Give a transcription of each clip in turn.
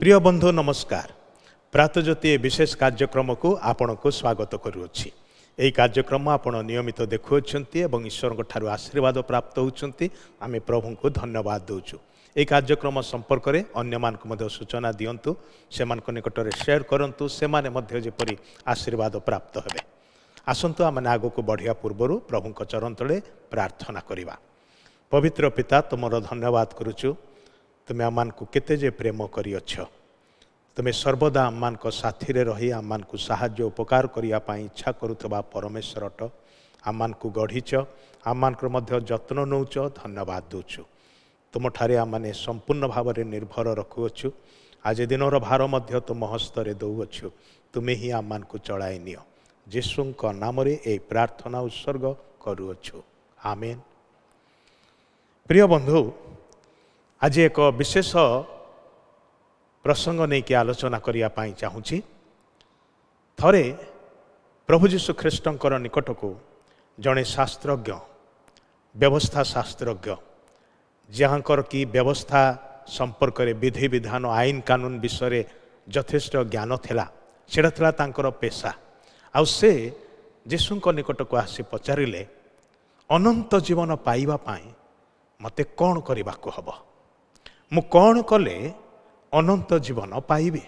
प्रिय बंधु नमस्कार। प्रातज्योति विशेष कार्यक्रम को आपण को स्वागत करुच्ची। यही कार्यक्रम आपण नियमित देखुंट और ईश्वर ठारू आशीर्वाद प्राप्त होती आम प्रभु को धन्यवाद दूचु। यह कार्यक्रम संपर्क में अन्य मानक सूचना दिंतु से निकट में शेयर करूँ से जपरी आशीर्वाद प्राप्त हे। आसतु आम आग को बढ़िया पूर्वर प्रभु चरण तले प्रार्थना करवा। पवित्र पिता तुमर धन्यवाद करुचु। तुम्हें आम को केते जे प्रेम करियछ। तुम्हें सर्वदा आम साथी रही आम को साहाय्य उपकार करने इच्छा करुवा परमेश्वर अट। आम को गढ़ीच आम जत्न नौच धन्यवाद दूचु। तुम ठारे आमने संपूर्ण भाव में निर्भर रखुअछु। आज दिनर भार मध्य तुम हस्तरे दौअछु। तुम्हें ही आम को चलाई नियो। यीशु नाम रे ए प्रार्थना उत्सर्ग करुअछु। आमेन। प्रिय बंधु, आज एक विशेष प्रसंग नहीं कि आलोचना करने चाहूँगी। थरे प्रभु जीशु ख्रीष्टंकर निकट को जड़े शास्त्रज्ञ व्यवस्था शास्त्रज्ञ जहाँकर की व्यवस्था संपर्क में विधि विधान आईन कानून विषय यथेष्ट ज्ञान थिला। सेटा थिला तांकर पेशा। आउ से यीशु निकट को आसी पचारिले अनंत जीवन पाइबा पाई मते कौन करने को हब, मु कौन कले अनंत जीवन पाइबी।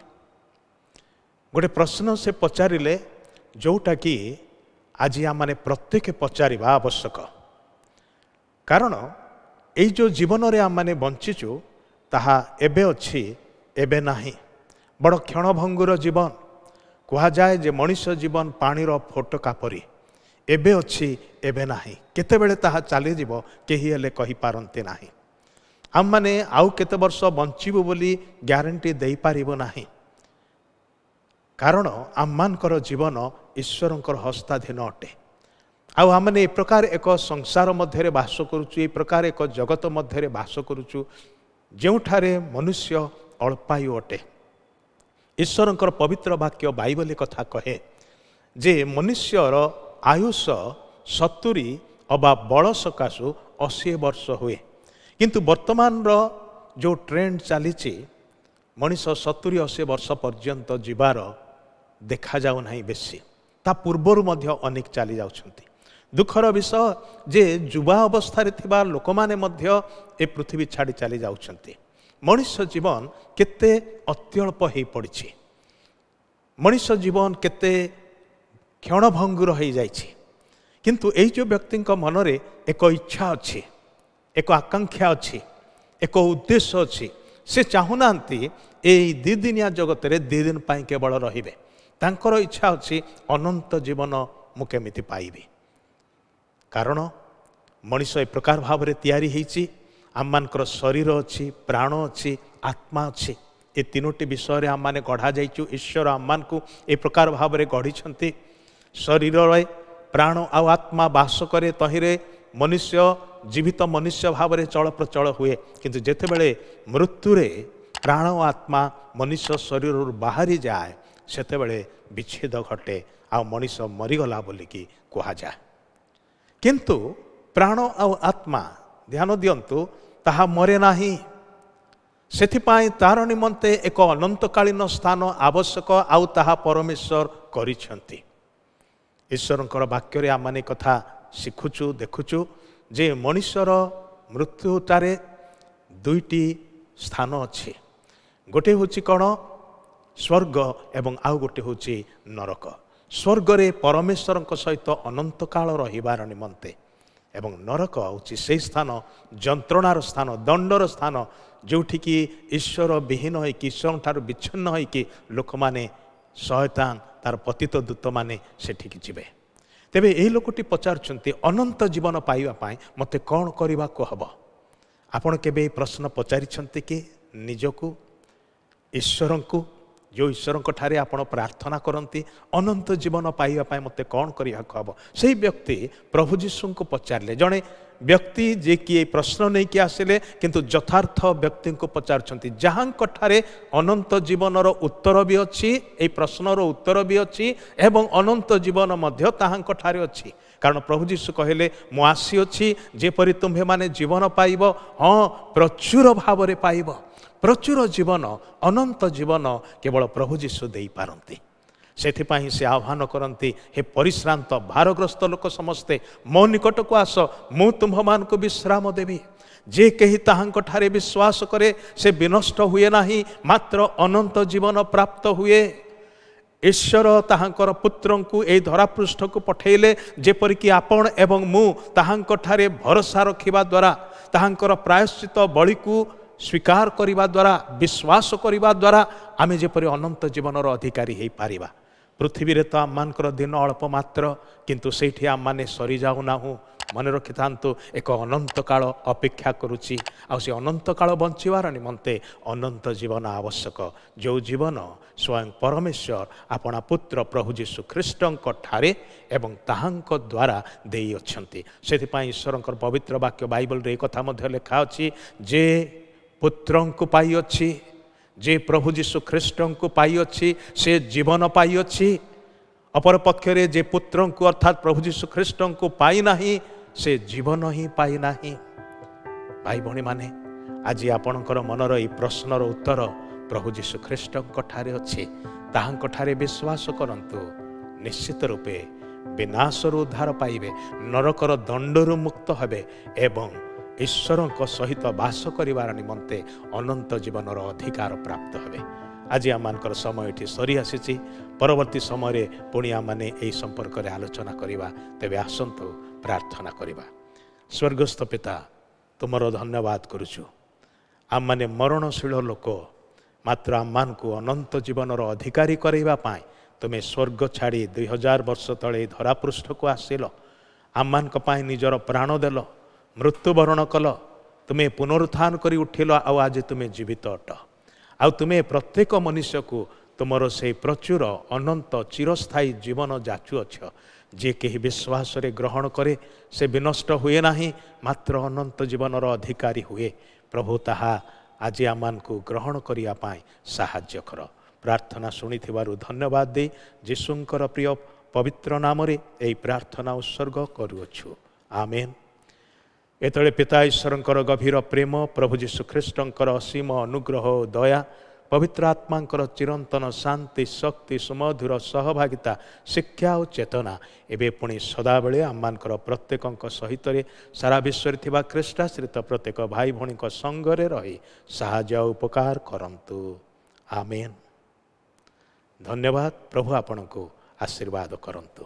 गोटे प्रश्न से पचारिले जोटा कि आज आम मैंने प्रत्येक पचारिबा आवश्यक। कारण यही जो जीवन रे आम मैंने बंचीचु ताहा एबे अच्छी एबे नाही। बड़ क्षणभंगुर जीवन कह जाए जे मनुष्य जीवन पानीर फोटका परी एबे अच्छी एबे नाही। केतेबेले ताहा चली जीव केही हेले कहि पारंते नाही। आम मैंने आउ केते वर्ष बंचीबु बोली ग्यारंटी दे पारिबो नाही। कारण आम मानकर जीवन ईश्वरंकर हस्ताधीन अटे। आउ आमने ए प्रकार एक संसार मध्य बास करुचु, ए प्रकार एक जगत मध्य बास करुचु जोठारे मनुष्य अल्पायु अटे। ईश्वरंकर पवित्र वाक्य बाइबल कथा कहे जे मनुष्यर आयुष 70 अबा बड़ सकाशु 80 वर्ष हुए। किंतु वर्तमान जो ट्रेंड चली मनीष 70-80 वर्ष पर्यंत जीवार देखा जाऊ नहीं बेसी। ता पूर्वर मध्य अनेक चली जाउछंती। दुखर विषय जे युवा अवस्था थिबा लोक माने मध्य ए पृथ्वी छाड़ी चली जाउछंती। मनुष्य जीवन केते अत्यल्प हो पड़ी। मनुष्य जीवन केते क्षणभंगुर हो जाइछि। किंतु एई जो व्यक्ति मनरे एक इच्छा अच्छी, एक आकांक्षा अच्छी, एक उद्देश्य अच्छी। से चाहूना यही 2 दिनिया जगत रे 2 दिन पाई केवल रहिबे। तांकर इच्छा अच्छी अनंत जीवन मु केमिति पाइबी। कारण मनीष ए प्रकार भाव में तैयारी होइछि। आम मानकर शरीर अच्छी, प्राण अच्छी, आत्मा अच्छी। ये 3टी विषय आम माने गढ़ा जाइछु। ईश्वर आम मान को ए प्रकार भाव में गढ़ी। शरीर प्राण आउ आत्मा बास करे तहिरे मनुष्य जीवित मनुष्य भाव में चल प्रचल हुए। किंतु जेतेबेले मृत्युरे प्राण आत्मा मनुष्य शरीर बाहरी जाए सेतेबेले विच्छेद घटे आ मनुष्य मरीगला बोलिकी कहा जाए। किंतु प्राण आ आत्मा ध्यान दियंतु ताहा मरे नाही। सेथिपाई तार निमंते एक अनंतकालीन स्थान आवश्यक आउ ताहा परमेश्वर करिसेंती। ईश्वरंकर वाक्य रे आमाने कथा शिखुचु देखुचु जे मनुष्यर मृत्युटारे 2टी स्थान अच्छे। गोटे हूँ कौन स्वर्ग एवं आउ गोटे हूँ नरक। स्वर्ग रे परमेश्वर सहित अनंत काल रहिबार निमंते एवं नरक हूँ से स्थान जंत्रणार स्थान, दंडर स्थान जोठिकी ईश्वर विहीन होइकी ईश्वर ठारू विच्छिन्न होइकी लोक माने शयतान तार पतित दूत माने सेठिकी जिबे। तेबे यही लोकटी पचारुछंती अनंत जीवन पाइबा पाई मते कौन करने को हब। आपण केबे प्रश्न पचारिछंती कि निजकू ईश्वर को जो ईश्वर ठारे आपण प्रार्थना करती अनंत जीवन पाइबा पाई मते कौन करने को हब। से व्यक्ति प्रभु जीशु को पचारे। जड़े व्यक्ति जे कि प्रश्न नहीं कि आसिले किंतु यथार्थ व्यक्ति को पचारुछंती जहां ठारे अनंत जीवनर उत्तर भी अच्छी, ए प्रश्नर उत्तर भी अच्छी एवं अनंत जीवन मध्य ताहां ठारे अच्छी। कारण प्रभु जीशु कहले मु आसी अच्छी जेपरि तुम्हे माने जीवन पाइब, हाँ प्रचुर भाव में पाइब। ପ୍ରଚୁର ଜୀବନ ଅନନ୍ତ ଜୀବନ କେବଳ ପ୍ରଭୁ ଯୀଶୁ ଦେଇପାରନ୍ତି। ସେଥିପାଇଁ ସେ ଆହ୍ୱାନ କରନ୍ତି, ହେ ପରିଶ୍ରାନ୍ତ ଭାରଗ୍ରସ୍ତ ଲୋକ ସମସ୍ତେ ମୋ ନିକଟକୁ ଆସ, ମୁଁ ତୁମ୍ଭମାନଙ୍କୁ ବିଶ୍ରାମ ଦେବି। ଯେ କେହି ତାହାଙ୍କଠାରେ ବିଶ୍ୱାସ କରେ ସେ ବିନଷ୍ଟ ହୁଏ ନାହିଁ, ମାତ୍ର ଅନନ୍ତ ଜୀବନ ପ୍ରାପ୍ତ ହୁଏ। ଈଶ୍ୱର ତାହାଙ୍କର ପୁତ୍ରଙ୍କୁ ଏହି ଧରାପୃଷ୍ଠକୁ ପଠାଇଲେ, ଯେପରିକି ଆପଣ ଏବଂ ମୁଁ ତାହାଙ୍କଠାରେ ଭରସା ରଖିବା ଦ୍ୱାରା, ତାହାଙ୍କର ପ୍ରାୟଶ୍ଚିତ ବଳିକୁ ସ୍ୱୀକାର କରିବା ଦ୍ୱାରା, ବିଶ୍ୱାସ କରିବା ଦ୍ୱାରା ଆମେ ଯେପରି ଅନନ୍ତ ଜୀବନର ଅଧିକାରୀ ହୋଇପାରିବା। ପୃଥିବୀରେ ତ ଆମମାନଙ୍କର ଦିନ ଅଳ୍ପ ମାତ୍ର, କିନ୍ତୁ ସେଇଠି ଆମମାନେ ସରିଯାଉନାହୁଁ। ମନେ ରଖିଥାନ୍ତୁ, ଏକ ଅନନ୍ତ କାଳ ଅପେକ୍ଷା କରୁଛି। ଆଉ ସେ ଅନନ୍ତ କାଳ ବଞ୍ଚିବାର ନିମନ୍ତେ ଅନନ୍ତ ଜୀବନ ଆବଶ୍ୟକ, ଯେଉଁ ଜୀବନ ସ୍ୱୟଂ ପରମେଶ୍ୱର ଆପଣା ପୁତ୍ର ପ୍ରଭୁ ଯୀଶୁ ଖ୍ରୀଷ୍ଟଙ୍କ ଠାରେ ଏବଂ ତାହାଙ୍କ ଦ୍ୱାରା ଦେଇଅଛନ୍ତି। ସେଥିପାଇଁ ଈଶ୍ୱରଙ୍କର ପବିତ୍ର ବାକ୍ୟ ବାଇବଲରେ ଏ କଥା ମଧ୍ୟ ଲେଖା ଅଛି, ଯେ ପୁତ୍ରଙ୍କୁ ପାଇଅଛି, ଯେ ପ୍ରଭୁ ଯୀଶୁ ଖ୍ରୀଷ୍ଟଙ୍କୁ ପାଇଅଛି, ସେ ଜୀବନ ପାଇଅଛି। ଅପରପକ୍ଷରେ ଯେ ପୁତ୍ରଙ୍କୁ ଅର୍ଥାତ୍ ପ୍ରଭୁ ଯୀଶୁ ଖ୍ରୀଷ୍ଟଙ୍କୁ ପାଇନାହିଁ, ସେ ଜୀବନ ହିଁ ପାଇନାହିଁ। ଭାଇ ଭଉଣୀମାନେ, ଆଜି ଆପଣଙ୍କର ମନର ଏହି ପ୍ରଶ୍ନର ଉତ୍ତର ପ୍ରଭୁ ଯୀଶୁ ଖ୍ରୀଷ୍ଟଙ୍କ ଠାରେ ଅଛି। ତାହାଙ୍କଠାରେ ବିଶ୍ୱାସ କରନ୍ତୁ, ନିଶ୍ଚିତ ରୂପେ ବିନାଶରୁ ଉଦ୍ଧାର ପାଇବେ, ନରକର ଦଣ୍ଡରୁ ମୁକ୍ତ ହେବେ ଏବଂ ଈଶ୍ୱରଙ୍କ ସହିତ ବାସ କରିବାର ନିମନ୍ତେ ଅନନ୍ତ ଜୀବନର ଅଧିକାର ପ୍ରାପ୍ତ ହେବେ। ଆଜି ଆମମାନଙ୍କର ସମୟ ଏଠି ସରି ଆସିଛି। ପରବର୍ତ୍ତୀ ସମୟରେ ପୁଣି ଆମମାନେ ଏହି ସମ୍ପର୍କରେ ଆଲୋଚନା କରିବା। ତେବେ ଆସନ୍ତୁ ପ୍ରାର୍ଥନା କରିବା। ସ୍ୱର୍ଗସ୍ଥ ପିତା, ତୁମର ଧନ୍ୟବାଦ କରୁଛୁ। ଆମମାନେ ମରଣଶୀଳ ଲୋକ, ମାତ୍ର ଆମମାନଙ୍କୁ ଅନନ୍ତ ଜୀବନର ଅଧିକାରୀ କରାଇବା ପାଇଁ ତୁମେ ସ୍ୱର୍ଗ ଛାଡ଼ି 2000 ବର୍ଷ ତଳେ ଧରାପୃଷ୍ଠକୁ ଆସିଲ। ଆମମାନଙ୍କ ପାଇଁ ନିଜର ପ୍ରାଣ ଦେଲ, ମୃତ୍ୟୁବରଣ କଲ, ତୁମେ ପୁନରୁତ୍ଥାନ କରି ଉଠିଲ, ଆଉ ଆଜି ତୁମେ ଜୀବିତ ଅଟ। ଆଉ ତୁମେ ପ୍ରତ୍ୟେକ ମନୁଷ୍ୟକୁ ତୁମର ସେହି ପ୍ରଚୁର ଅନନ୍ତ ଚିରସ୍ଥାୟୀ ଜୀବନ ଯାଚୁଅଛ। ଯିଏ କେହି ବିଶ୍ୱାସରେ ଗ୍ରହଣ କରେ ସେ ବିନଷ୍ଟ ହୁଏ ନାହିଁ, ମାତ୍ର ଅନନ୍ତ ଜୀବନର ଅଧିକାରୀ ହୁଏ। ପ୍ରଭୁ, ତାହା ଆଜି ଆମମାନଙ୍କୁ ଗ୍ରହଣ କରିବା ପାଇଁ ସାହାଯ୍ୟ କର। ପ୍ରାର୍ଥନା ଶୁଣିଥିବାରୁ ଧନ୍ୟବାଦ ଦେଇ ଯୀଶୁଙ୍କର ପ୍ରିୟ ପବିତ୍ର ନାମରେ ଏହି ପ୍ରାର୍ଥନା ଉତ୍ସର୍ଗ କରୁଅଛୁ। ଆମେନ୍। ଏତେବେଳେ ପିତା ଈଶ୍ୱରଙ୍କର ଗଭୀର ପ୍ରେମ, ପ୍ରଭୁ ଯୀଶୁ ଖ୍ରୀଷ୍ଟଙ୍କର ଅସୀମ ଅନୁଗ୍ରହ ଓ ଦୟା, ପବିତ୍ର ଆତ୍ମାଙ୍କର ଚିରନ୍ତନ ଶାନ୍ତି, ଶକ୍ତି, ସୁମଧୁର ସହଭାଗିତା, ଶିକ୍ଷା ଓ ଚେତନା ଏବେ ପୁଣି ସଦାବେଳେ ଆମମାନଙ୍କର ପ୍ରତ୍ୟେକଙ୍କ ସହିତରେ ସାରା ବିଶ୍ୱରେ ଥିବା ଖ୍ରୀଷ୍ଟାଶ୍ରିତ ପ୍ରତ୍ୟେକ ଭାଇ ଭଉଣୀଙ୍କ ସଙ୍ଗରେ ରହି ସାହାଯ୍ୟ ଓ ଉପକାର କରନ୍ତୁ। ଆମେନ୍। ଧନ୍ୟବାଦ। ପ୍ରଭୁ ଆପଣଙ୍କୁ ଆଶୀର୍ବାଦ କରନ୍ତୁ।